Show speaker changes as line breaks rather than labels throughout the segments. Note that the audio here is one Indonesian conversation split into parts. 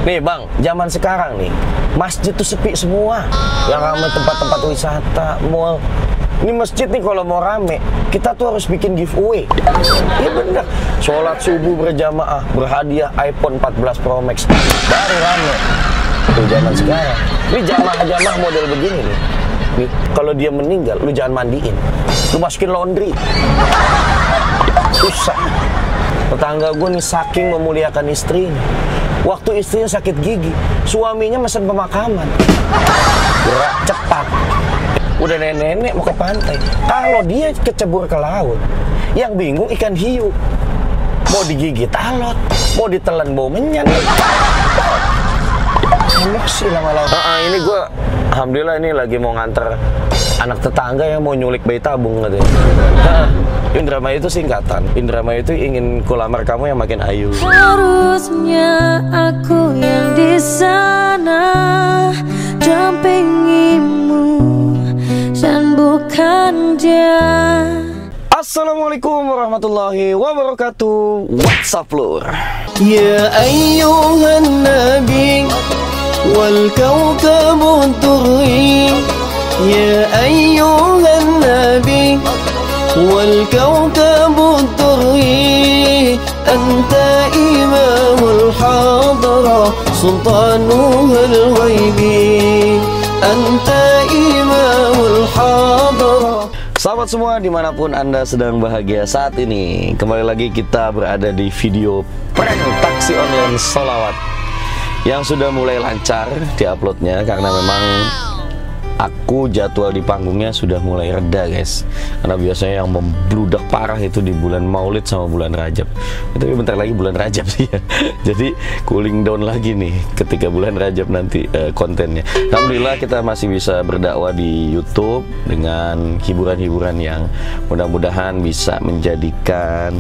Nih bang, zaman sekarang nih, masjid tuh sepi semua. Yang ramai tempat-tempat wisata, mall. Ini masjid nih kalau mau rame, kita tuh harus bikin giveaway. Iya bener, sholat subuh berjamaah, berhadiah iPhone 14 Pro Max, baru rame. Tuh zaman sekarang. Ini jamaah-jamaah model begini nih. Nih, kalau dia meninggal, lu jangan mandiin, lu masukin laundry. Susah. Tetangga gue nih saking memuliakan istrinya, waktu istrinya sakit gigi, suaminya mesen pemakaman. Gerak cepat. Udah nenek-nenek mau ke pantai, kalau dia kecebur ke laut, yang bingung ikan hiu. Mau digigit alot, mau ditelan bau menyan. Emosi lama-lama. Ini gue, alhamdulillah ini lagi mau nganter anak tetangga yang mau nyulik bayi tabung katanya. Indramayu itu singkatan. Indramayu itu ingin kulamar kamu yang makin ayu.
Harusnya aku yang di sana dampingimu dan bukan dia.
Assalamualaikum warahmatullahi wabarakatuh. What's up lur?
Ya ayyuhan nabi wal kawkabu turri. Ya ayyuhan nabi wal kawkabu turri. Anta imamul hadra sultanuhul ghaibi. Anta imamul hadra.
Sahabat semua dimanapun Anda sedang bahagia saat ini, kembali lagi kita berada di video prank taksi online sholawat yang sudah mulai lancar diuploadnya karena memang aku jadwal di panggungnya sudah mulai reda guys, karena biasanya yang membludak parah itu di bulan Maulid sama bulan Rajab. Tapi bentar lagi bulan Rajab sih ya. Jadi cooling down lagi nih ketika bulan Rajab nanti kontennya. Alhamdulillah kita masih bisa berdakwah di YouTube dengan hiburan-hiburan yang mudah-mudahan bisa menjadikan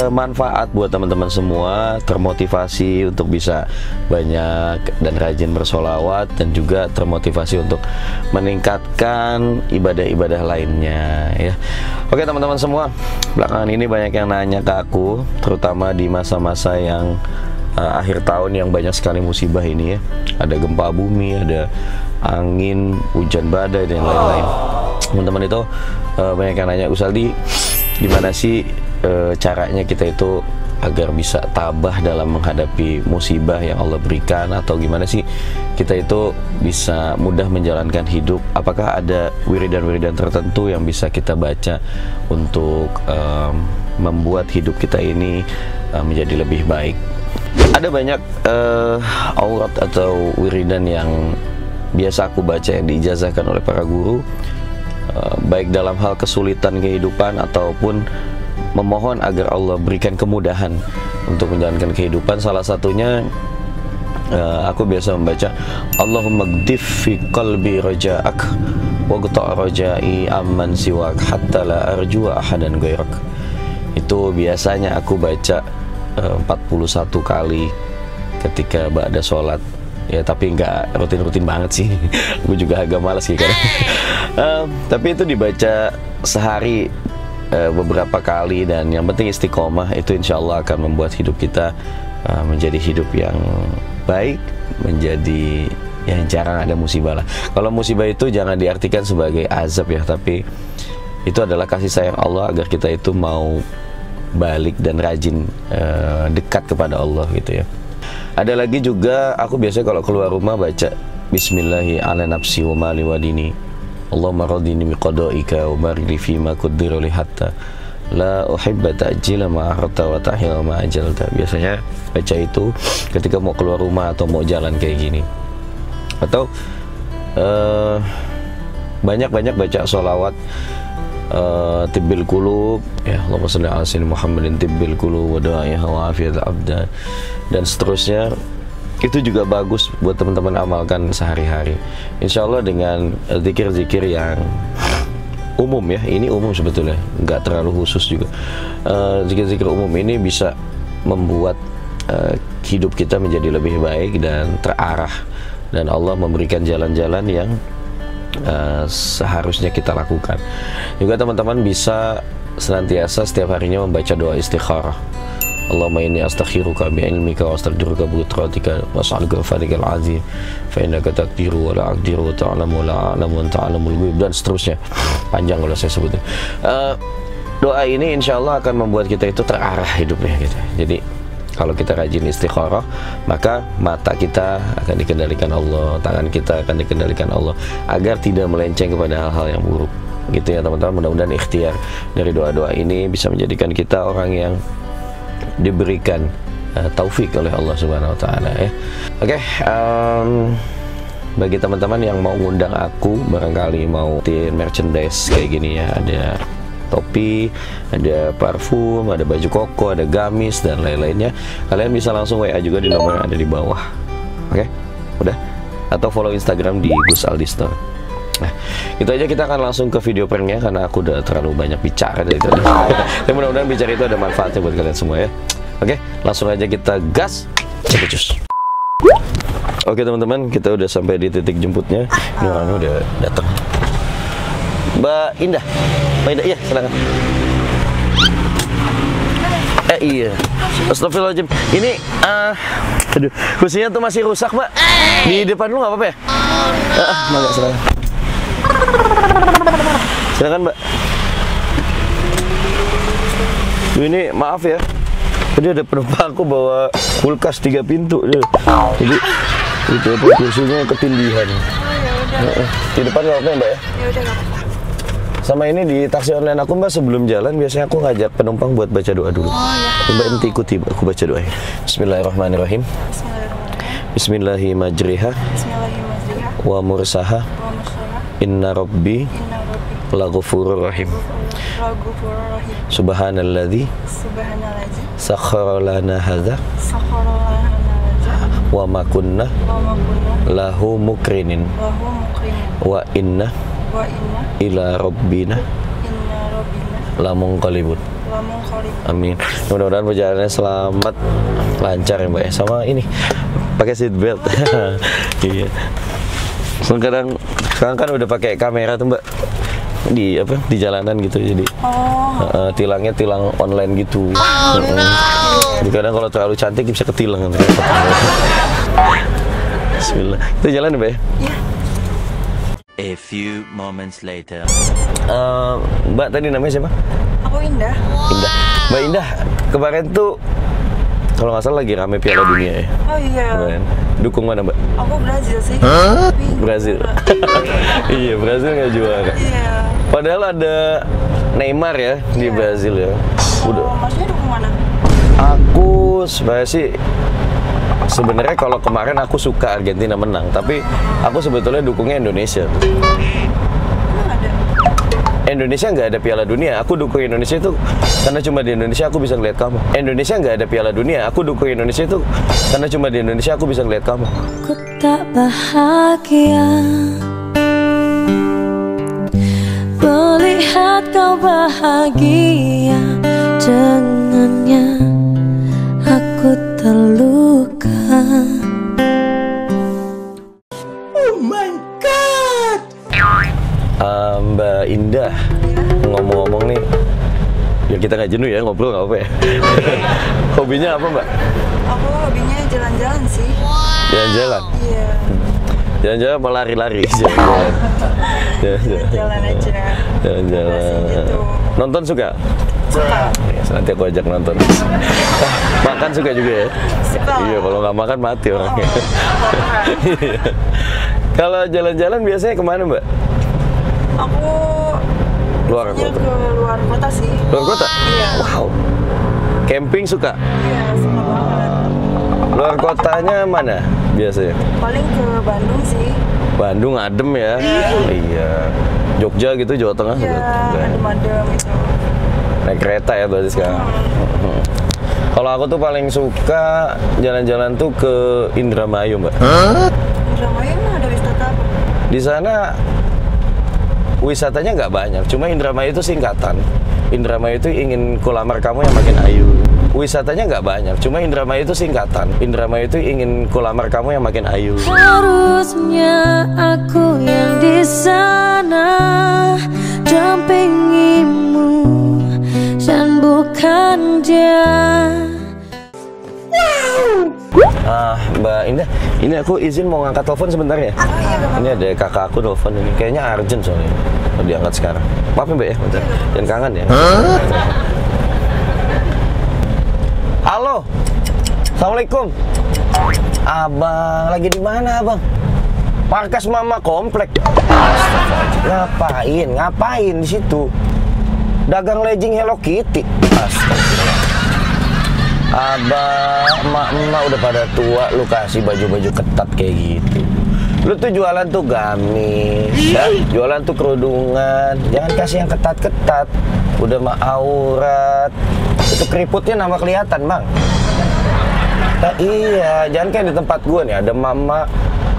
manfaat buat teman-teman semua, termotivasi untuk bisa banyak dan rajin bersolawat, dan juga termotivasi untuk meningkatkan ibadah-ibadah lainnya ya. Oke teman-teman semua, belakangan ini banyak yang nanya ke aku, terutama di masa-masa yang akhir tahun yang banyak sekali musibah ini ya. Ada gempa bumi, ada angin, hujan badai dan lain-lain. Teman-teman itu banyak yang nanya, Usaldi, gimana sih caranya kita itu agar bisa tabah dalam menghadapi musibah yang Allah berikan, atau gimana sih kita itu bisa mudah menjalankan hidup? Apakah ada wiridan-wiridan tertentu yang bisa kita baca untuk membuat hidup kita ini menjadi lebih baik? Ada banyak aurat atau wiridan yang biasa aku baca yang diijazahkan oleh para guru, baik dalam hal kesulitan kehidupan ataupun memohon agar Allah berikan kemudahan untuk menjalankan kehidupan. Salah satunya aku biasa membaca Allahumma gdif fi qalbi raja'ak wa qta' raja'i amman siwak hatta la arju ahadan ghairak. Itu biasanya aku baca 41 kali ketika ba'da sholat ya, tapi nggak rutin-rutin banget sih. Aku juga agak malas sih kadang. Tapi itu dibaca sehari beberapa kali, dan yang penting istiqomah. Itu insya Allah akan membuat hidup kita menjadi hidup yang baik, menjadi yang jarang ada musibah lah. Kalau musibah itu jangan diartikan sebagai azab ya, tapi itu adalah kasih sayang Allah agar kita itu mau balik dan rajin dekat kepada Allah gitu ya. Ada lagi juga aku biasanya kalau keluar rumah baca Bismillahi ala nafsi wa mali wa dini Allahumma radini biqadaika wa barik li fima qaddara li hatta la uhibba ta'jila ma akhta wa tahila ma ajalta. Biasanya baca itu ketika mau keluar rumah atau mau jalan kayak gini. Atau banyak-banyak baca sholawat tibbil qulub ya, Allahumma shalli ala sayyidina Muhammadin tibbil qulub wa da'iha wa afiyat abdan, dan seterusnya. Itu juga bagus buat teman-teman amalkan sehari-hari. Insya Allah dengan zikir-zikir yang umum ya, ini umum sebetulnya, nggak terlalu khusus juga. Zikir-zikir umum ini bisa membuat hidup kita menjadi lebih baik dan terarah, dan Allah memberikan jalan-jalan yang seharusnya kita lakukan. Juga teman-teman bisa senantiasa setiap harinya membaca doa istikharah. Allahumma inni astakhiruka bi'ilmika wa astaqdiruka biqudratika wa as'aluka fadlikal azim fa innaka taqdiru wa la aqdiru wa ta'lamu wa la a'lamu wa anta a'lamul ghaib, dan seterusnya. Panjang kalau saya sebutin. Doa ini insya Allah akan membuat kita itu terarah hidupnya gitu. Jadi kalau kita rajin istikharah, maka mata kita akan dikendalikan Allah, tangan kita akan dikendalikan Allah, agar tidak melenceng kepada hal-hal yang buruk gitu ya teman-teman. Mudah-mudahan ikhtiar dari doa-doa ini bisa menjadikan kita orang yang diberikan taufik oleh Allah Subhanahu wa taala ya. Oke, bagi teman-teman yang mau ngundang aku, barangkali mau merchandise kayak gini ya, ada topi, ada parfum, ada baju koko, ada gamis dan lain-lainnya, kalian bisa langsung WA juga di nomor yang ada di bawah. Oke, udah? Atau follow Instagram di Gus Aldi Store. Nah, itu aja, kita akan langsung ke video pranknya karena aku udah terlalu banyak bicara dari tadi. Dan mudah-mudahan bicara itu ada manfaatnya buat kalian semua ya. Oke, langsung aja kita gas. Cus. Oke teman-teman, kita udah sampai di titik jemputnya. Ini orangnya udah datang. Mbak Indah, iya silakan. Iya. Astagfirullahaladzim. Ini aduh, kursinya tuh masih rusak, Mbak. Di depan lu nggak apa-apa ya? Mbak, silakan. Silakan, Mbak. Ini maaf ya. Tadi ada penumpang aku bawa kulkas 3 pintu dia. Jadi itu kursinya ketindihan. Di depan nggak apa-apa ya, Mbak ya? Ya udah nggak apa-apa. Sama ini di taksi online aku, Mbak, sebelum jalan biasanya aku ngajak penumpang buat baca doa dulu. Mbak nanti ikuti, aku baca doa. Bismillahirrahmanirrahim. Bismillahirrahmanirrahim. Wa mursaha. Inna rabbi laghafurur rahim. Subhanalladzi sakhkhara lana hadza wa ma kunna lahu muqrinin wa inna ila rabbina lamunqalibun. Amin. Mudah-mudahan perjalanannya selamat, lancar ya, Mbak ya. Sama ini pakai seat belt. Iya. Sekarang kan udah pakai kamera tuh, Mbak, di apa, di jalanan gitu, jadi tilangnya tilang online gitu. Jadi kadang kalau terlalu cantik bisa ketilang. Bismillah. Itu jalan ya, Mbak ya? Iya.
A few moments later.
Mbak tadi namanya siapa?
Aku Indah.
Indah. Mbak Indah, kemarin tuh kalau nggak salah lagi rame Piala Dunia ya.
Oh iya.
Kemarin. Dukung mana, Mbak?
Aku Brazil sih.
Brazil. Iya, Brazil nggak juara.
Iya.
Padahal ada Neymar ya di Brazil ya. Udah.
Maksudnya dukung mana?
Aku sebenarnya sih, sebenarnya kalau kemarin aku suka Argentina menang, tapi aku sebetulnya dukungnya Indonesia.
Emang ada?
Indonesia nggak ada Piala Dunia, aku dukung Indonesia itu karena cuma di Indonesia aku bisa ngeliat kamu. Indonesia nggak ada Piala Dunia, aku dukung Indonesia itu karena cuma di Indonesia aku bisa ngeliat kamu.
Ku tak bahagia melihat kau bahagia dengannya. Aku terluka.
Oh my God.
Mbak Indah, ngomong-ngomong nih, ya kita nggak jenuh ya ngobrol, nggak apa ya. Hobinya apa, Mbak?
Aku hobinya jalan-jalan sih.
Jalan-jalan?
Iya.
Jalan-jalan apa lari-lari? Jalan-jalan.
Jalan aja.
Jalan-jalan.
Gitu.
Nonton suka?
Suka.
Ya, nanti aku ajak nonton. Makan suka juga ya?
Suka.
Iya, kalau nggak makan mati orangnya. Iya. Kalau jalan-jalan biasanya kemana, Mbak?
Aku
Luar kota?
ke luar kota sih.
Luar kota?
Iya.
Wow. Camping suka?
Iya, suka banget.
Luar kotanya mana biasanya?
Paling ke Bandung sih.
Bandung adem ya? Iya. Jogja gitu, Jawa Tengah?
Iya, adem-adem gitu.
Naik kereta ya berarti sekarang? Kalau aku tuh paling suka jalan-jalan tuh ke Indramayu, Mbak.
Indramayu emang ada wisata apa?
Di sana wisatanya nggak banyak, cuma Indramayu itu singkatan. Indramayu itu ingin kulamar kamu yang makin ayu. Wisatanya nggak banyak, cuma Indramayu itu singkatan. Indramayu itu ingin kulamar kamu yang makin ayu.
Harusnya aku yang di sana dampingimu dan bukan dia.
Mbak Indah, ini aku izin mau ngangkat telepon sebentar ya. Ini ada kakak aku telepon ini, kayaknya urgent soalnya. Mau diangkat sekarang. Maaf ya Mbak ya, bentar. Jangan kangen ya. Halo, assalamualaikum. Abang lagi di mana abang? Markas Mama Komplek. Ngapain di situ? Dagang legging Hello Kitty. Astagfirullah. Abang, emak udah pada tua, lu kasih baju-baju ketat kayak gitu. Lu tuh jualan tuh gamis, ya? Jualan tuh kerudungan. Jangan kasih yang ketat-ketat. Udah mah aurat. Itu keriputnya nambah kelihatan, Bang. Nah, iya, jangan kayak di tempat gua nih, ada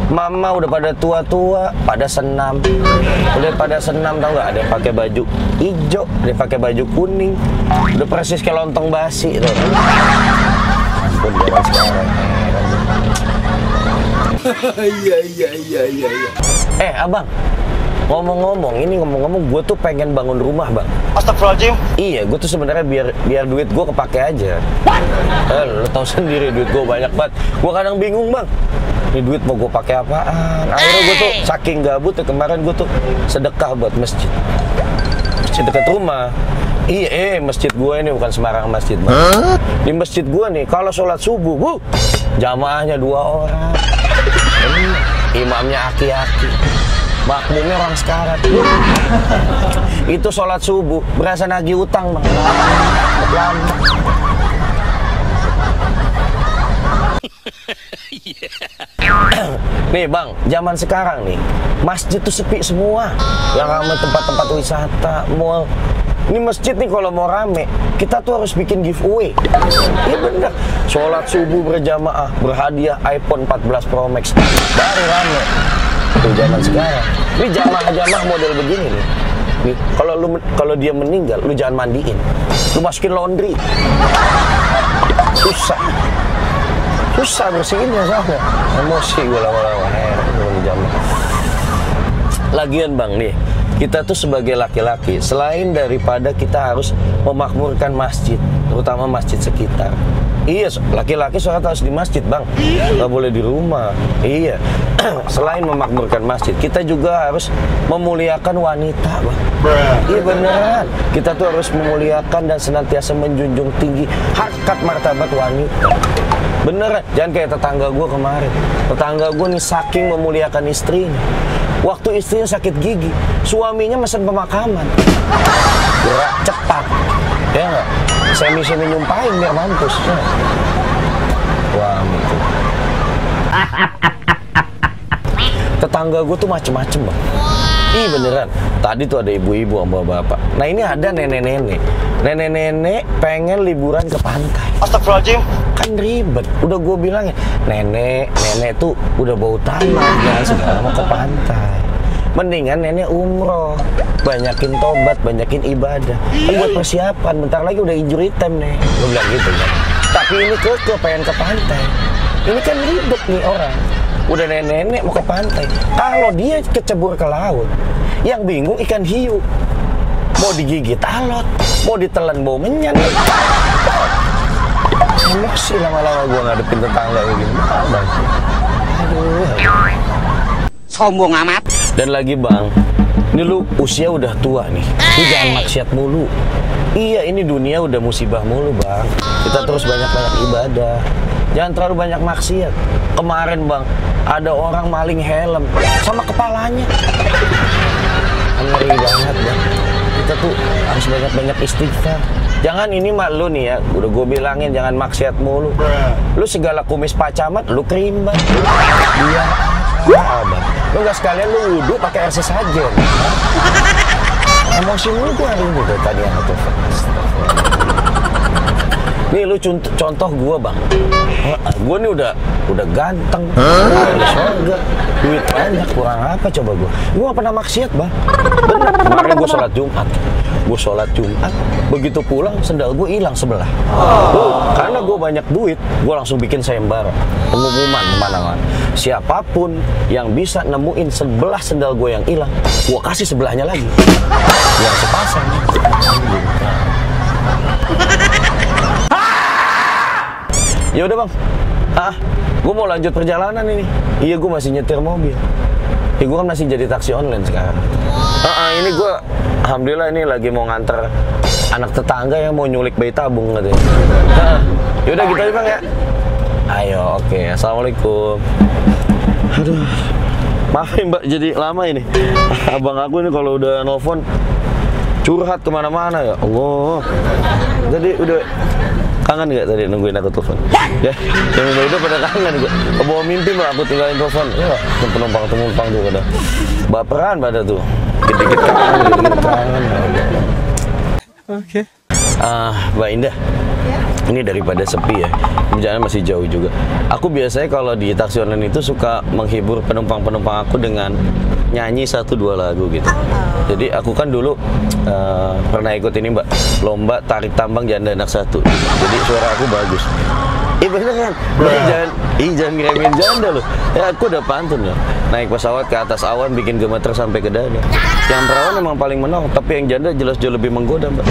Mama udah pada tua-tua, pada senam. Udah pada senam tau gak? Ada yang pakai baju hijau, ada yang pakai baju kuning. Udah persis kayak lontong basi tuh. Ampun zaman sekarang. Iya. Abang, ngomong-ngomong, gue tuh pengen bangun rumah, Bang.
Astagfirullahaladzim.
Iya, gue tuh sebenarnya biar duit gue kepake aja. Lo tau sendiri duit gue banyak banget. Gue kadang bingung, Bang. Ini duit mau gue pakai apaan? Akhirnya gue tuh saking gabut ya, kemarin gue tuh sedekah buat masjid. Masjid dekat rumah. Iya, masjid gue ini bukan sembarang masjid, Bang. Di masjid gue nih, kalau sholat subuh, jamaahnya 2 orang. Imamnya aki-aki. Makmumnya orang sekarat. Itu sholat subuh, berasa nagih utang, Bang. Lama. Nih Bang, zaman sekarang nih masjid tuh sepi semua. Yang ramai tempat-tempat wisata, mall. Ini masjid nih kalau mau rame, kita tuh harus bikin giveaway. Iya bener. Sholat subuh berjamaah, berhadiah iPhone 14 Pro Max, baru rame. Tuh zaman sekarang. Ini jamaah-jamaah model begini nih. Nih, kalau dia meninggal, lu jangan mandiin. Lu masukin laundry. Susah bersihinnya soalnya. Emosi gue lama-lama. Lagian Bang nih, kita tuh sebagai laki-laki, selain daripada kita harus memakmurkan masjid, terutama masjid sekitar. Iya, laki-laki sholat harus di masjid, Bang. Nggak boleh di rumah. Iya. Selain memakmurkan masjid, kita juga harus memuliakan wanita, Bang. Iya beneran. Kita tuh harus memuliakan dan senantiasa menjunjung tinggi harkat martabat wanita. Beneran. Jangan kayak tetangga gue kemarin. Tetangga gue nih saking memuliakan istrinya. Waktu istrinya sakit gigi, suaminya mesen pemakaman. Gerak cepat. Ya nggak? Semi-semi nyumpahin biar mampus. Ya. Wah, gitu. Tetangga gue tuh macem-macem, Bang. Ih beneran. Tadi tuh ada ibu-ibu sama bapak. Nah ini ada nenek-nenek. Nenek-nenek pengen liburan ke pantai.
Astagfirullahaladzim.
Kan ribet. Udah gue bilangnya, nenek tuh udah bau tanah. Jangan segala mau ke pantai. Mendingan nenek umroh. Banyakin tobat, banyakin ibadah. Kan buat persiapan. Bentar lagi udah injury time nih. Gue bilang gitu kan. Tapi ini pengen ke pantai. Ini kan ribet nih orang. Udah nenek mau ke pantai. Kalau dia kecebur ke laut, yang bingung ikan hiu. Mau digigit alot, mau ditelan bau menyan. Emosi lama-lama gue ngadepin tetangga kayak gini. Aduh.
Sombong amat.
Dan lagi Bang, ini lu usia udah tua nih. Lu jangan maksiat mulu. Iya, ini dunia udah musibah mulu, Bang. Kita terus banyak-banyak ibadah. Jangan terlalu banyak maksiat. Kemarin Bang, ada orang maling helm sama kepalanya. Ngeri banget Bang. Kita tuh harus banyak-banyak istighfar. Jangan ini mak lu nih ya, udah gue bilangin jangan maksiat mulu. Lu segala kumis pacamat, lu kerimban. Dia Bang. Lu gak sekalian lu wudhu pakai air sesajen. Emosi mulu gue hari ini tuh tadi yang itu. Nih lu contoh gue Bang. Gue nih udah ganteng, ada surga, duit banyak, kurang apa coba gue? Gue gak pernah maksiat Bang. Bener. Kemarin gue sholat Jumat, begitu pulang sendal gue hilang sebelah. Karena gue banyak duit, gue langsung bikin sayembara, pengumuman kemana-mana. Siapapun yang bisa nemuin sebelah sendal gue yang hilang, gue kasih sebelahnya lagi, biar sepasang. Ya udah Bang, Gue mau lanjut perjalanan ini. Iya, gue masih nyetir mobil. Ya, gue kan masih jadi taksi online sekarang. Ini gue, alhamdulillah ini lagi mau nganter anak tetangga yang mau nyulik bayi tabung katanya. Yaudah gitu aja Bang ya. Ayo, oke. Assalamualaikum. Aduh, maaf ya Mbak, jadi lama ini. Abang aku ini kalau udah nelfon curhat kemana-mana ya Allah. Jadi udah kangen nggak tadi nungguin aku telepon? Ya, yang udah pada kangen gue. Kebawa mimpi Mbak, aku tinggalin telepon. Ya, penumpang tuh pada baperan pada tuh. Dikit-dikit kangen. Oke. Mbak Indah. Ini daripada sepi ya, jalan masih jauh juga. Aku biasanya kalau di taksi online itu suka menghibur penumpang-penumpang aku dengan nyanyi 1-2 lagu gitu. Jadi aku kan dulu pernah ikut ini Mbak, lomba tarik tambang janda anak 1. Jadi suara aku bagus. Bener kan? Jangan ngeremehin janda loh. Ya aku udah pantun ya. Naik pesawat ke atas awan bikin gemeter sampai ke dada. Yang perawan memang paling menang, tapi yang janda jelas jauh lebih menggoda Mbak.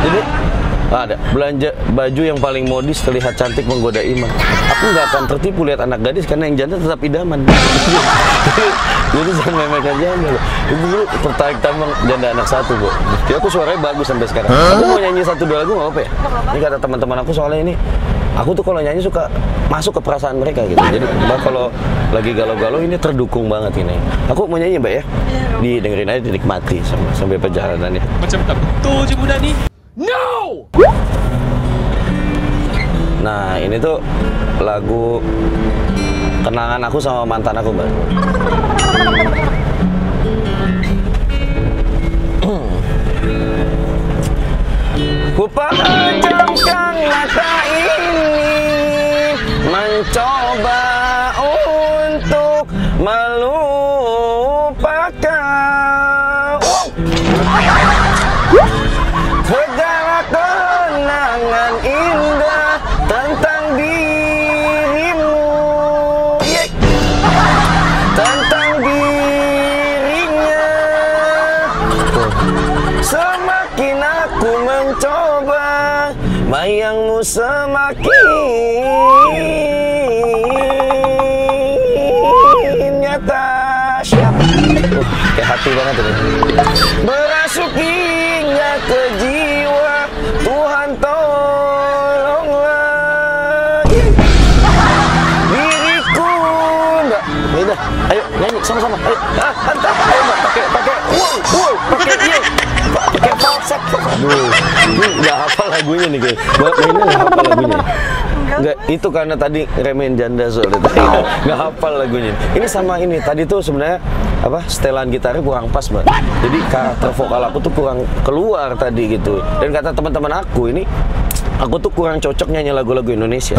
Jadi ada belanja baju yang paling modis terlihat cantik menggoda iman. Aku nggak akan tertipu lihat anak gadis karena yang janda tetap idaman. Jadi jangan memekkan janda loh. Ibu dulu tertarik tambang janda anak 1 Bu. Jadi aku suaranya bagus sampai sekarang. Aku mau nyanyi 1-2 lagu nggak apa ya? Ini kata teman-teman aku soalnya ini. Aku tuh kalau nyanyi suka masuk ke perasaan mereka gitu. Jadi Mbak kalau lagi galau-galau ini terdukung banget ini. Aku mau nyanyi Mbak ya. Didengerin aja, dinikmati sampai perjalanannya.
Macam tak betul je budak ni. No!
Nah, ini tuh lagu kenangan aku sama mantan aku, Mbak. Ku pejamkan mata ini mencoba untuk melupakan segala kenangan indah tentang dirimu, tentang dirinya. Semakin aku mencoba, bayangmu semakin nyata. Kayak hati banget ini. Berasuk hingga ke jiwa, Tuhan tolonglah diriku. Mbak, udah, ayo nyanyi sama-sama. Ayo, hantar, ayo Mbak, pakai pakai falset. Aduh, ini nggak hafal lagunya nih guys. Buat mainnya nggak hafal lagunya. Enggak, itu karena tadi remehin janda soalnya. Nggak hafal lagunya. Ini sama ini tadi tuh sebenarnya apa setelan gitarnya kurang pas Mbak. Jadi karakter vokal aku tuh kurang keluar tadi gitu. Dan kata teman-teman aku ini, aku tuh kurang cocok nyanyi lagu-lagu Indonesia.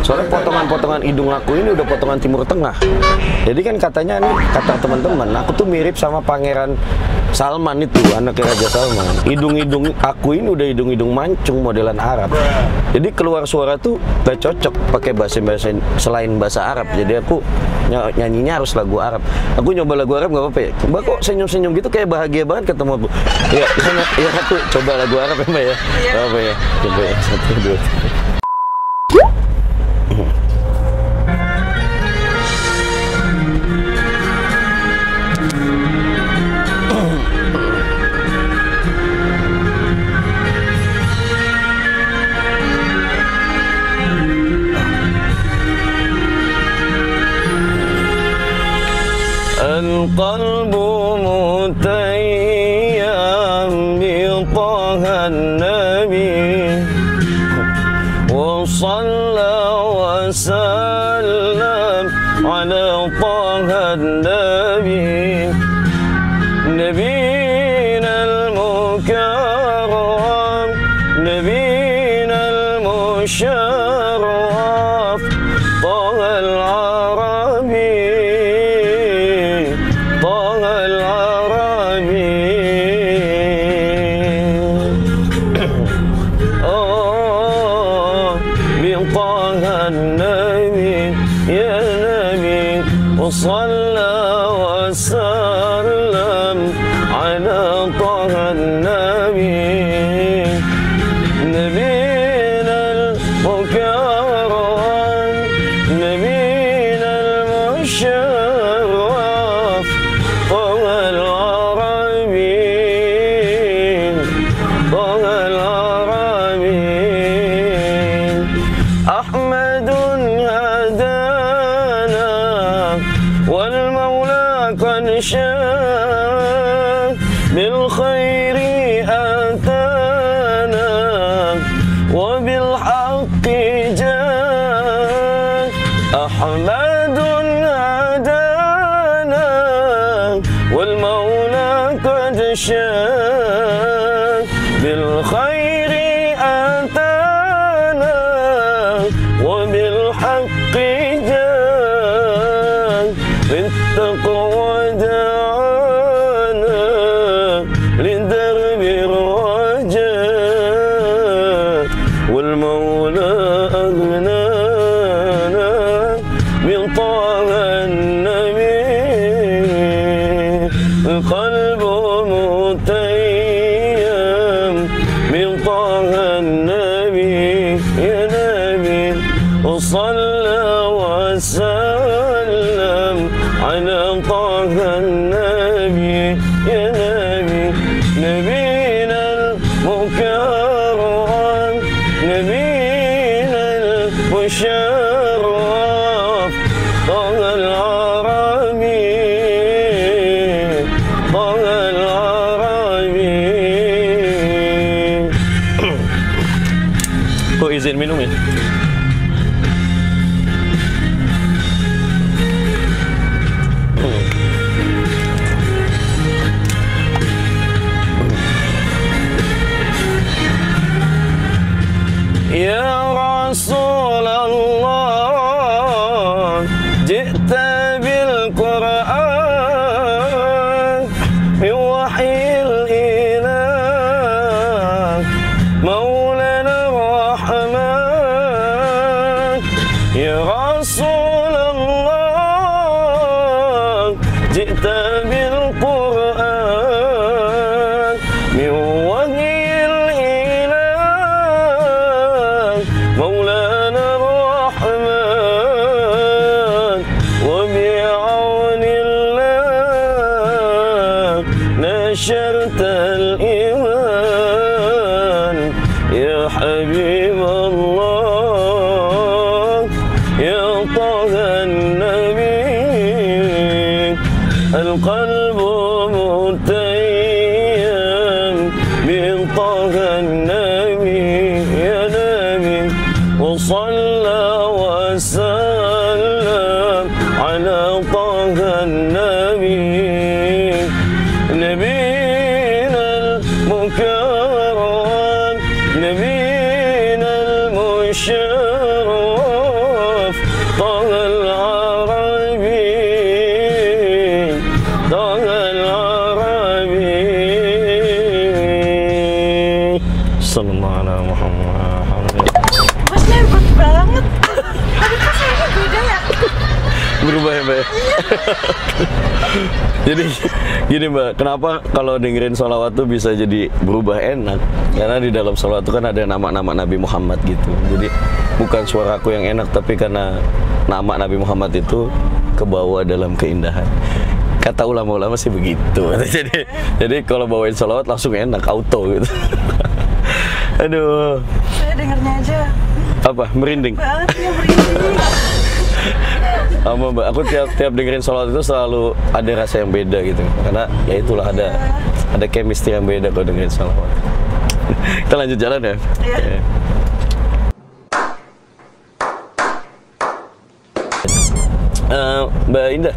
Soalnya potongan-potongan hidung aku ini udah potongan Timur Tengah. Jadi kan katanya nih, kata teman-teman, aku tuh mirip sama Pangeran Salman itu, anaknya Raja Salman. Hidung-hidung aku ini udah hidung-hidung mancung modelan Arab. Jadi keluar suara tuh gak cocok pakai bahasa selain bahasa Arab. Jadi aku nyanyinya harus lagu Arab. Aku nyoba lagu Arab nggak apa-apa ya. Mbak kok senyum-senyum gitu kayak bahagia banget ketemu Bu. Ya, ya aku coba lagu Arab ya Mbak ya. Gak apa ya. Coba ya. 1, 2, 3. القلب متيم بطه النبي وصلى وسلم على طه النبي نبينا المكرم نبينا المشرف طه العربي صلى وسلم على طه النبي نبينا المكرم المشرف طه العربي طه العربي أحمد هدانا والمولى قد شاء بالخير أتانا وبالحق جاء أحمد هدانا والمولى قد شاء بالخير أتانا وبالحق جاء بالتقوى دعانا لدرب الرجاء والمولى أغنانا من طه النبي القلب متيم من طه النبي يا نبي وصلى وسلم على طه النبي يا نبي نبينا المكرم نبينا المشرف طه العربي طه العربي. Oh, izin minum ya? Ya Rasulullah ji'ta bil Qur'an min wahyil ilah maulana rahman ya Rasulullah ji'ta bil Qur'an min wahyil ilah مولانا الرحمن وبعون الله نشرت الإيمان يا حبيب الله يا طه النبي القلب متيم من طه النبي يا نبي وصلى وسلم على طه النبي نبينا المكرم نبينا المشرف طه العربي طه العربي صلى الله على محمد.
Masnya hebat banget. Tapi kok saya beda ya?
Berubah ya Mbak ya? Jadi gini Mbak, kenapa kalau dengerin sholawat tuh bisa jadi berubah enak? Karena di dalam sholawat tuh kan ada nama-nama Nabi Muhammad gitu. Jadi bukan suaraku yang enak, tapi karena nama Nabi Muhammad itu kebawa dalam keindahan. Kata ulama-ulama sih begitu. Jadi kalau bawain sholawat langsung enak, auto gitu. Aduh.
Saya dengarnya aja
Apa? Merinding?
banget ya, merinding.
Sama Mbak, aku tiap dengerin sholawat itu selalu ada rasa yang beda gitu. Karena ya itulah ada chemistry yang beda kalau dengerin sholawat. Kita lanjut jalan ya?
Iya.
Mbak Indah,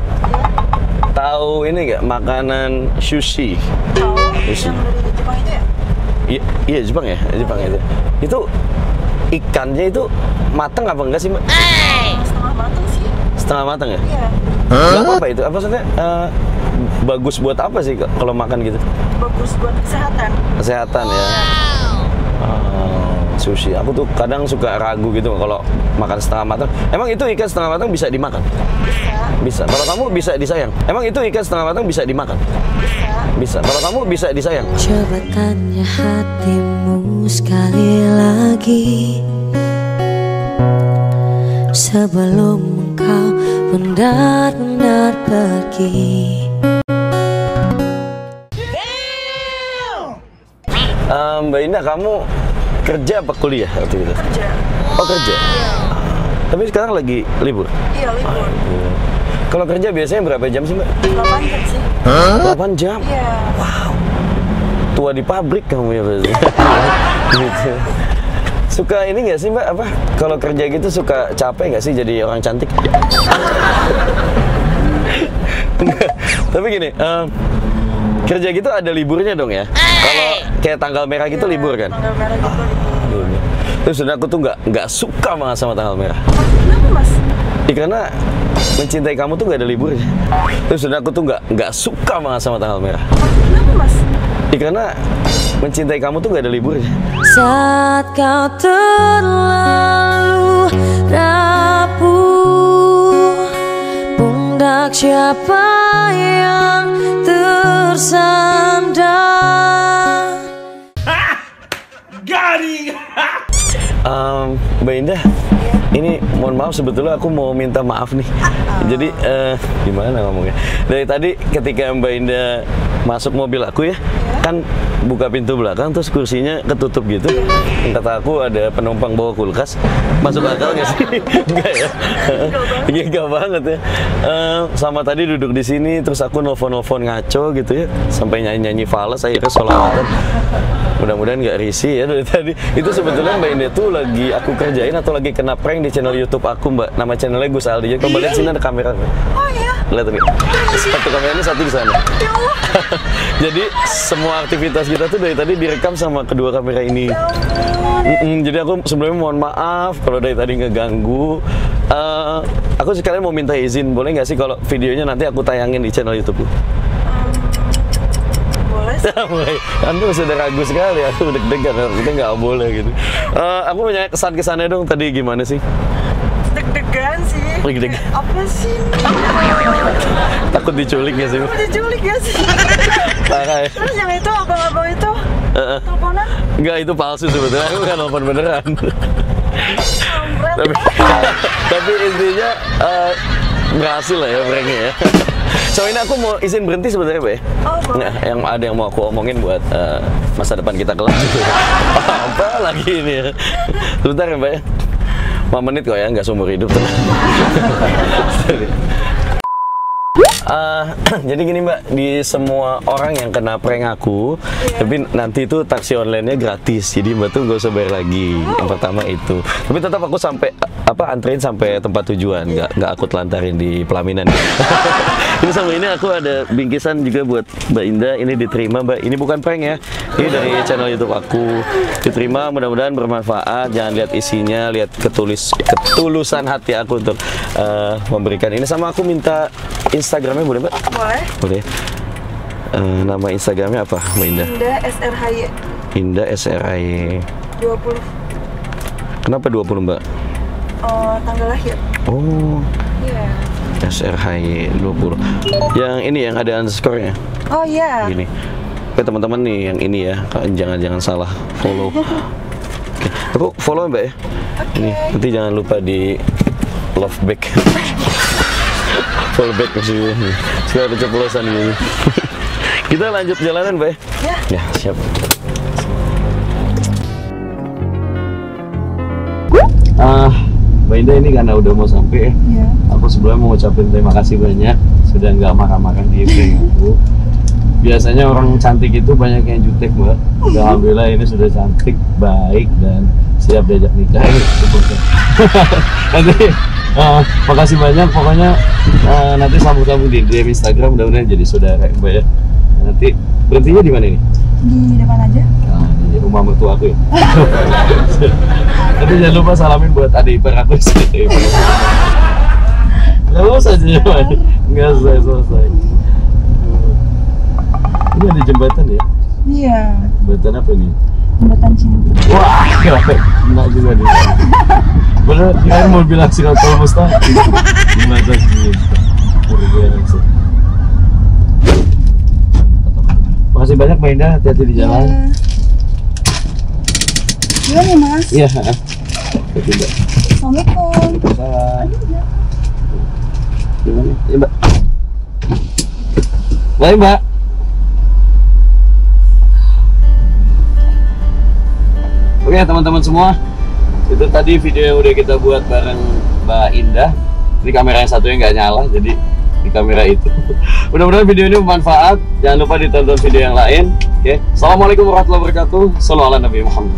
tahu ini nggak makanan sushi?
Tahu
Sushi.
yang dari Jepang itu ya?
Iya Jepang ya, Jepang itu. Itu ikannya itu matang apa enggak sih Mbak?
Setengah matang sih.
Setengah matang ya?
Iya.
Nggak apa itu? Apa maksudnya? Bagus buat apa sih kalau makan gitu?
Bagus buat kesehatan.
Kesehatan ya. Sushi. Aku tuh kadang suka ragu gitu kalau makan setengah matang. Emang itu ikan setengah matang bisa dimakan? Bisa. Kalau kamu bisa disayang. Emang itu ikan setengah matang bisa dimakan? Bisa. Kalau kamu bisa disayang.
Coba tanya hatimu sekali lagi sebelum engkau
benar-benar pergi.
Mbak Indah, kamu kerja apa kuliah waktu itu?
Kerja.
Oh, kerja?
Iya.
Tapi sekarang lagi libur?
Iya, libur.
Kalau kerja biasanya berapa jam sih, Mbak?
8 jam sih.
8 jam?
Iya.
Tua di pabrik kamu ya berarti. Gitu. Suka ini nggak sih, Mbak, apa? Kalau kerja gitu suka capek nggak sih jadi orang cantik? Enggak. Tapi gini, kerja gitu ada liburnya dong ya? Kalau kayak tanggal merah gitu libur kan?
Tanggal merah gitu libur.
Terus sebenarnya aku tuh nggak suka banget sama tanggal merah.
Kenapa, Mas?
Ya, karena mencintai kamu tuh nggak ada liburnya. Terus sebenarnya aku tuh nggak suka banget sama tanggal merah.
Kenapa, Mas?
Ya, karena mencintai kamu tuh nggak ada liburnya.
Saat kau terlalu rapuh, pundak siapa yang tersandar?
Mbak Indah, ini mohon maaf sebetulnya aku mau minta maaf nih. Jadi gimana ngomongnya? Dari tadi ketika Mbak Indah masuk mobil aku ya, kan buka pintu belakang terus kursinya ketutup gitu. Kata aku ada penumpang bawa kulkas. Masuk akal nggak sih? Enggak ya? Enggak banget ya. Sama tadi duduk di sini terus aku nelfon ngaco gitu ya, sampai nyanyi fales akhirnya sholawatan. Mudah-mudahan nggak risih ya dari tadi. Itu sebetulnya Mbak Indah tuh lagi aku kerjain atau lagi kena prank di channel YouTube aku, Mbak. Nama channelnya Gus Aldi. Jadi coba lihat sini ada kamera.
Oh iya.
Lihat nih. Satu kameranya satu di sana.
Ya Allah.
Jadi semua aktivitas kita tuh dari tadi direkam sama kedua kamera ini. Jadi aku sebelumnya mohon maaf kalau dari tadi ngeganggu. Aku sekalian mau minta izin, boleh nggak sih kalau videonya nanti aku tayangin di channel YouTube?
Boleh sih.
Anda sudah ragu sekali, aku deg-degan, kita nggak boleh gitu. Aku punya kesan-kesannya dong tadi gimana sih?
Deg-degan sih.
Deg-degan.
Apa sih?
Takut diculik nggak sih?
Apa diculik ya sih?
Parah ya?
Terus yang itu abang-abang itu teleponan?
Enggak, itu palsu sebetulnya, aku bukan telepon beneran.
Kampret.
tapi intinya berhasil lah ya pranknya ya. So ini aku mau izin berhenti sebenarnya, Mbak ya.
Oh, boleh.
Nah, yang ada yang mau aku omongin buat masa depan kita kelak. Apa lagi ini ya? Sebentar ya, Mbak ya. 5 menit kok ya, nggak seumur hidup. Jadi gini Mbak, di semua orang yang kena prank aku, tapi nanti itu taksi online-nya gratis, jadi Mbak tuh nggak usah bayar lagi. Yang pertama itu, tapi tetap aku sampai anterin sampai tempat tujuan, nggak aku telantarin di pelaminan. Ini sama ini aku ada bingkisan juga buat Mbak Indah, ini diterima Mbak, ini bukan prank ya, ini dari channel YouTube aku, diterima, mudah-mudahan bermanfaat. Jangan lihat isinya, lihat ketulusan hati aku untuk memberikan ini. Sama aku minta Instagramnya boleh Mbak?
Boleh.
Boleh. Nama Instagramnya apa Mbak Indah?
Indah SRHY.
Indah SRHY
20.
Kenapa 20 Mbak?
Tanggal lahir.
Oh,
Iya.
SRHY 20. Yang ini yang ada underscore-nya.
Oh iya.
Gini. Oke teman-teman nih yang ini ya, jangan salah follow. Oke. Aku follow Mbak ya. Ini nanti jangan lupa di love back. Follow back maksudnya. Sekarang ada ceplosan ini. Kita lanjut jalanan Mbak ya. Ya siap. Mbak Indah ini karena udah mau sampai ya.
Iya.
Aku sebelumnya mau ucapin terima kasih banyak sudah nggak marah-marah di prank aku. Biasanya orang cantik itu banyak yang jutek Mbak. Alhamdulillah ini sudah cantik, baik dan siap diajak nikah. Nanti makasih banyak. Pokoknya nanti sambung-sambung di DM Instagram, mudah-mudahan jadi saudara Mbak ya. Nanti berhentinya di mana ini?
Di depan aja.
Nah, di rumah mertua aku ya. Nanti jangan lupa salamin buat adik ipar aku sih. Nggak usah sih, nggak selesai. Ini ada jembatan ya?
Iya.
Jembatan apa nih?
Jembatan cinta.
Wah, enak juga nih. Bener, kirain mau bilang Siratul Mustaqim. Jembatan cinta. Terbiasa. Makasih banyak Mbak Indah, hati-hati di jalan.
Gimana ya Mas?
Iya. Hati-hati Mbak.
Assalamualaikum.
Salam. Gimana? Ya, Mbak. Baik, Mbak. Oke, teman-teman semua. Itu tadi video yang udah kita buat bareng Mbak Indah. Ini kamera yang satunya nggak nyala, jadi di kamera itu. Mudah-mudahan video ini bermanfaat. Jangan lupa ditonton video yang lain. Oke. Assalamualaikum warahmatullahi wabarakatuh. Shallallahu ala Nabi Muhammad.